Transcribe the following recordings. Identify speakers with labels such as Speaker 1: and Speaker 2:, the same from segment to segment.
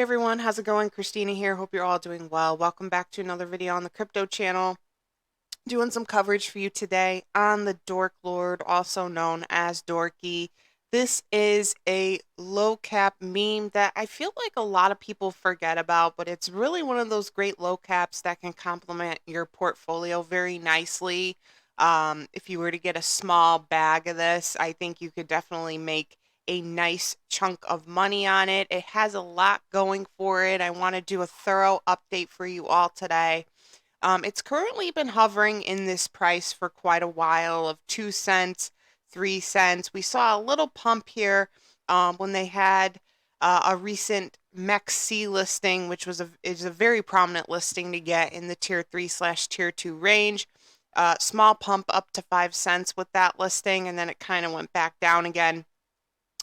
Speaker 1: everyone, how's it going? Christina here. Hope you're all doing well. Welcome back to another video on the crypto channel. Doing some coverage for you today on the Dork Lord, also known as Dorky. This is a low cap meme that I feel like a lot of people forget about, but it's really one of those great low caps that can complement your portfolio very nicely. If you were to get a small bag of this, I think you could definitely make a nice chunk of money on it. It has a lot going for it. I want to do a thorough update for you all today. It's currently been hovering in this price for quite a while of 2 cents, 3 cents. We saw a little pump here when they had a recent MEXC listing, which is a very prominent listing to get in the tier 3/tier 2 range. Small pump up to 5 cents with that listing, and then it kind of went back down again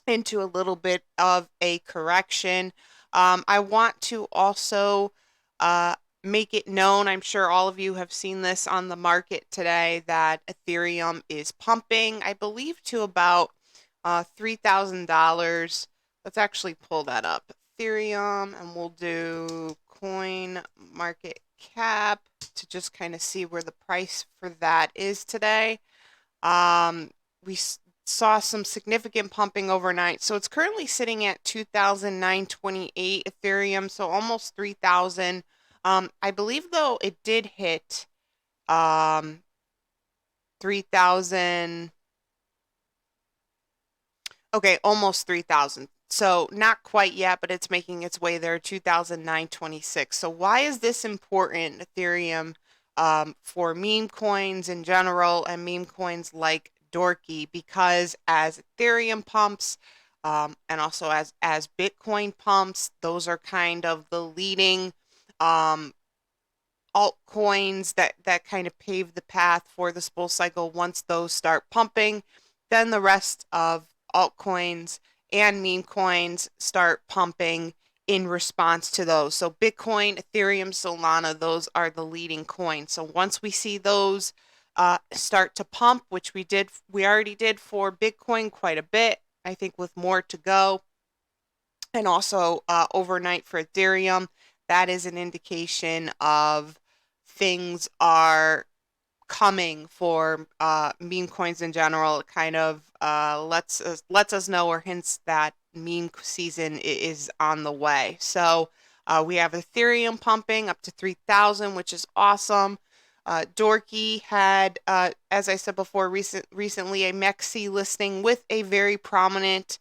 Speaker 1: into a little bit of a correction. I want to also make it known, I'm sure all of you have seen this on the market today, that Ethereum is pumping, I believe, to about $3,000. Let's actually pull that up. Ethereum, and we'll do coin market cap to just kind of see where the price for that is today. We saw some significant pumping overnight. So it's currently sitting at 2,928 Ethereum, so almost 3,000. I believe though it did hit 3,000. Okay, almost 3,000. So not quite yet, but it's making its way there, 2,926. So why is this important, Ethereum, for meme coins in general and meme coins like Dorky? Because as Ethereum pumps, and also as Bitcoin pumps, those are kind of the leading um, altcoins that kind of pave the path for this bull cycle. Once those start pumping, then the rest of altcoins and meme coins start pumping in response to those. So Bitcoin, Ethereum, Solana, those are the leading coins. So once we see those start to pump, which we already did for Bitcoin quite a bit, I think with more to go, and also overnight for Ethereum, that is an indication of things are coming for meme coins in general. It kind of lets us know or hints that meme season is on the way. So we have Ethereum pumping up to 3,000, which is awesome. Dorky had, as I said before, recently a MEXC listing with a very prominent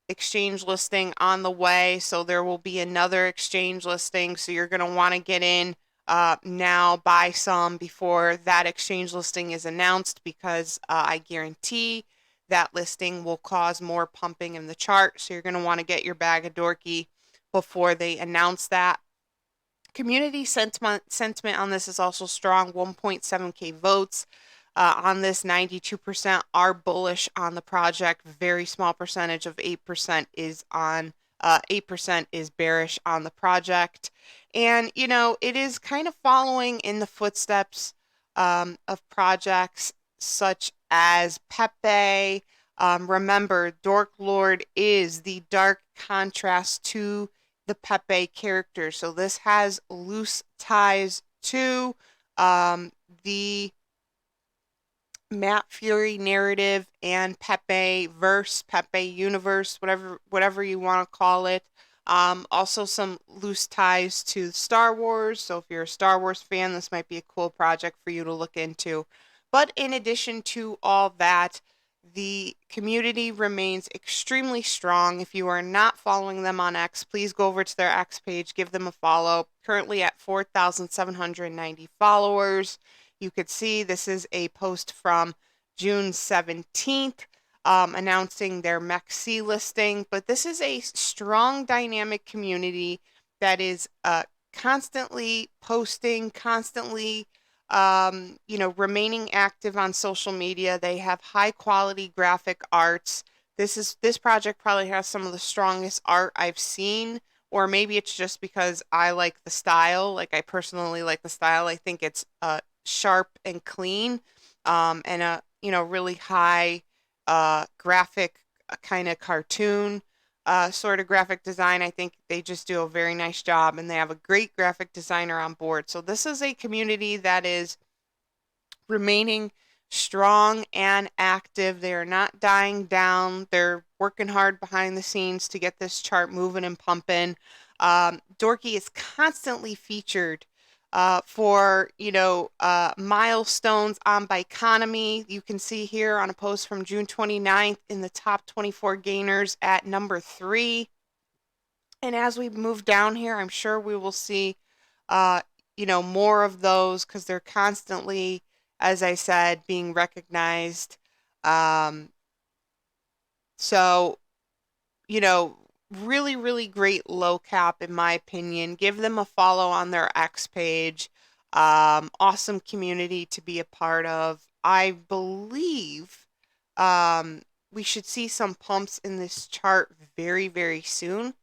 Speaker 1: exchange listing on the way. So there will be another exchange listing. So you're going to want to get in now, buy some before that exchange listing is announced, because I guarantee that listing will cause more pumping in the chart. So you're going to want to get your bag of Dorky before they announce that. Community sentiment on this is also strong, 1.7K votes. On this, 92% are bullish on the project. Very small percentage of 8% is on 8% is bearish on the project. And it is kind of following in the footsteps of projects such as Pepe. Remember, Dork Lord is the dark contrast to the Pepe character. So this has loose ties to the Matt Fury narrative and Pepe verse, Pepe universe, whatever you want to call it. Also some loose ties to Star Wars. So if you're a Star Wars fan, this might be a cool project for you to look into. But in addition to all that, the community remains extremely strong. If you are not following them on X, please go over to their X page, give them a follow. Currently at 4,790 followers. You could see this is a post from June 17th announcing their MEXC listing. But this is a strong, dynamic community that is constantly posting, constantly remaining active on social media. They have high quality graphic arts. This project probably has some of the strongest art I've seen, or maybe it's just because I like the style. Like, I personally like the style. I think it's sharp and clean, and a really high graphic kind of cartoon. sort of graphic design. I think they just do a very nice job and they have a great graphic designer on board. So this is a community that is remaining strong and active. They are not dying down. They're working hard behind the scenes to get this chart moving and pumping. Dorky is constantly featured for, milestones on Biconomy. You can see here on a post from June 29th in the top 24 gainers at number 3. And as we move down here, I'm sure we will see, uh, more of those because they're constantly, as I said, being recognized. Um, so, you know, really, really great low cap in my opinion. Give them a follow on their X page. Awesome community to be a part of. I believe we should see some pumps in this chart very, very soon.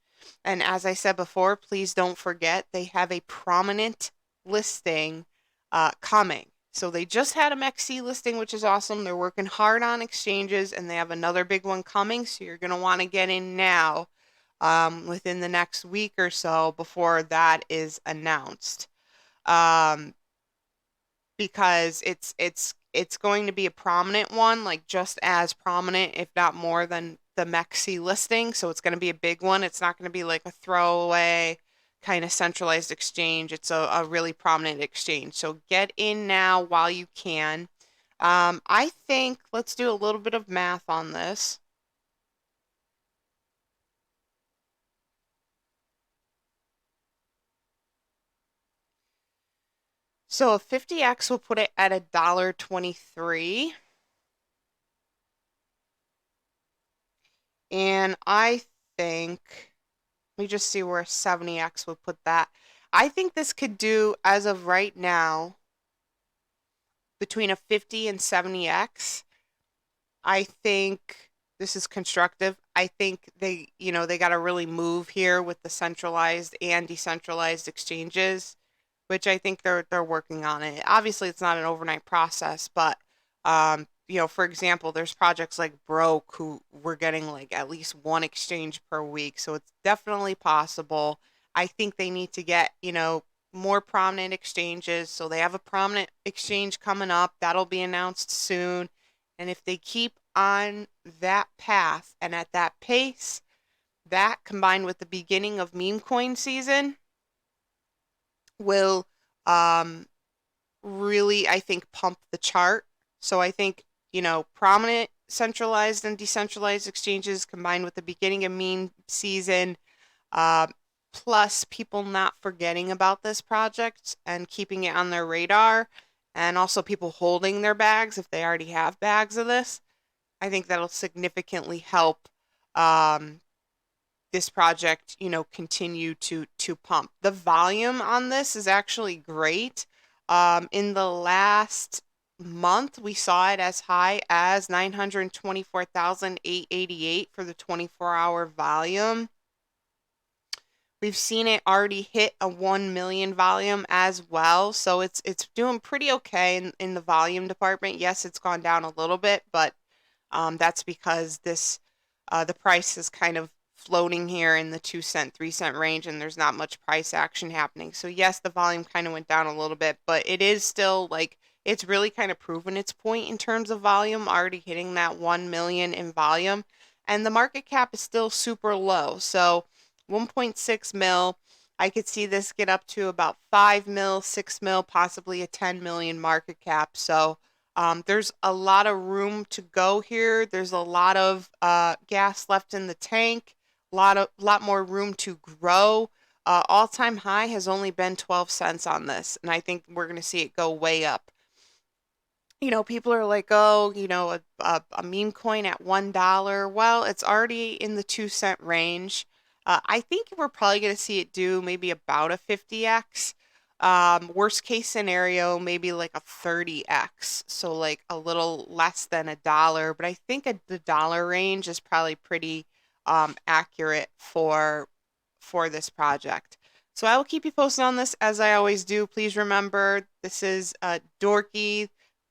Speaker 1: And as I said before, please don't forget they have a prominent listing coming. So they just had a MEXC listing, which is awesome. They're working hard on exchanges, and they have another big one coming. So you're going to want to get in now within the next week or so before that is announced. Um, because it's going to be a prominent one, like just as prominent, if not more than the MEXC listing. So it's going to be a big one. It's not going to be like a throwaway kind of centralized exchange. It's a really prominent exchange. So get in now while you can. I think let's do a little bit of math on this. So a 50x will put it at $1.23. And I think, let me just see where 70x would put that. I think this could do, as of right now, between a 50 and 70x. I think this is constructive. I think they got to really move here with the centralized and decentralized exchanges, which I think they're working on it. Obviously, it's not an overnight process, but for example, there's projects like Broke who we're getting like at least one exchange per week, so it's definitely possible. I think they need to get, more prominent exchanges. So they have a prominent exchange coming up that'll be announced soon. And if they keep on that path and at that pace, that combined with the beginning of meme coin season will really, I think, pump the chart. So I think, prominent centralized and decentralized exchanges combined with the beginning of meme season, uh, plus people not forgetting about this project and keeping it on their radar, and also people holding their bags if they already have bags of this. I think that'll significantly help this project, continue to pump. The volume on this is actually great. In the last month, we saw it as high as 924,888 for the 24-hour volume. We've seen it already hit a 1 million volume as well, so it's doing pretty okay in the volume department. Yes, it's gone down a little bit, but that's because the price is kind of floating here in the 2 cent, 3 cent range, and there's not much price action happening. So yes, the volume kind of went down a little bit, but it is still like it's really kind of proven its point in terms of volume, already hitting that 1 million in volume, and the market cap is still super low. So 1.6 mil. I could see this get up to about 5 mil, 6 mil, possibly a 10 million market cap. So there's a lot of room to go here. There's a lot of gas left in the tank, lot more room to grow. All-time high has only been 12 cents on this, and I think we're going to see it go way up. People are like, oh, a meme coin at $1. Well, it's already in the 2 cent range. I think we're probably going to see it do maybe about a 50x. Worst case scenario, maybe like a 30x. So like a little less than $1. But I think the dollar range is probably pretty accurate for this project. So I will keep you posted on this as I always do. Please remember, this is Dorky.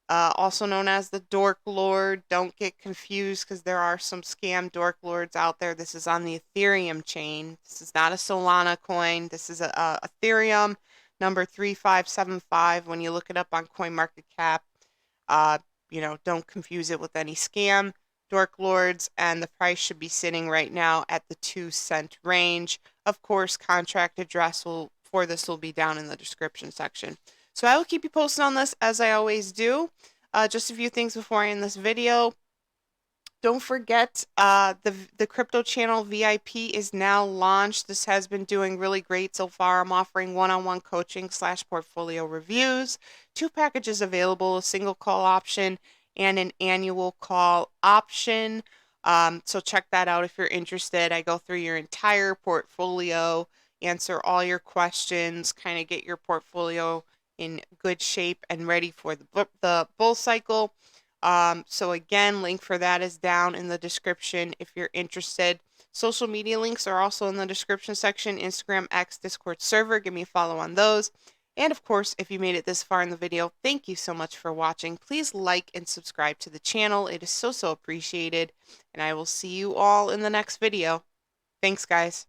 Speaker 1: also known as the Dork Lord. Don't get confused because there are some scam Dork Lords out there. This is on the Ethereum chain. This is not a Solana coin. This is a Ethereum number 3575. When you look it up on CoinMarketCap, uh, don't confuse it with any scam Dork Lords, and the price should be sitting right now at the 2 cent range. Of course, contract address for this will be down in the description section. So I will keep you posted on this as I always do. Just a few things before I end this video. Don't forget, the crypto channel VIP is now launched. This has been doing really great so far. I'm offering one-on-one coaching / portfolio reviews, 2 packages available, a single call option and an annual call option. So check that out if you're interested. I go through your entire portfolio, answer all your questions, kind of get your portfolio in good shape and ready for the bull cycle. So again, link for that is down in the description if you're interested. Social media links are also in the description section: Instagram, X, Discord server. Give me a follow on those. And of course, if you made it this far in the video, thank you so much for watching. Please like and subscribe to the channel. It is so appreciated. And I will see you all in the next video. Thanks, guys.